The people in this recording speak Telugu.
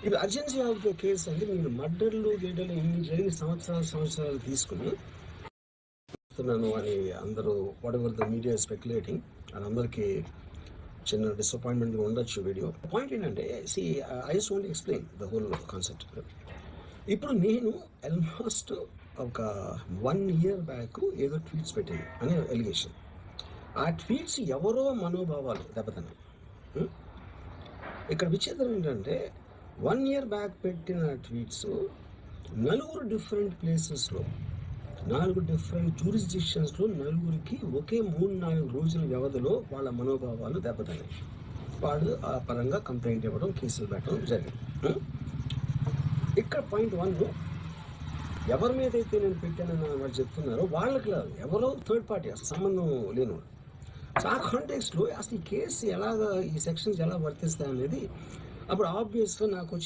ఇది అర్జెన్సీ ఆఫ్ ద కేసు అంటే మీరు మర్డర్లు గిడ్డలు ఇన్ని జరిగి సంవత్సరాలు తీసుకుని అని అందరూ what ever the media speculating అని అందరికీ చిన్న డిసప్పాయింట్మెంట్గా ఉండొచ్చు వీడియో. పాయింట్ ఏంటంటే I just want explain the whole concept. ఇప్పుడు నేను ఆల్మోస్ట్ ఒక 1 year బ్యాక్ ఏదో ట్వీట్స్ పెట్టాను అనే ఎలిగేషన్. ఆ ట్వీట్స్ ఎవరో మనోభావాలు దెబ్బతిన్నాయి. ఇక్కడ విచిత్రం ఏంటంటే 1 year బ్యాక్ పెట్టిన ట్వీట్స్ 4 డిఫరెంట్ ప్లేసెస్లో 4 డిఫరెంట్ జ్యూరిస్డిక్షన్స్లో 4కి ఒకే 3-4 రోజుల వ్యవధిలో వాళ్ళ మనోభావాలు దెబ్బతిన్నాయి. వాళ్ళు ఆ పరంగా కంప్లైంట్ ఇవ్వడం, కేసులు పెట్టడం జరిగింది. ఇక్కడ పాయింట్ 1, ఎవరి మీద అయితే నేను పెట్టానని వాళ్ళు చెప్తున్నారో వాళ్ళకి లేదు, ఎవరో థర్డ్ పార్టీ, అసలు సంబంధం లేనివాడు. ఆ కాంటెక్స్లో అసలు ఈ కేసు ఎలాగా, ఈ సెక్షన్స్ ఎలా వర్తిస్తాయి అనేది అప్పుడు ఆబ్వియస్గా నాకు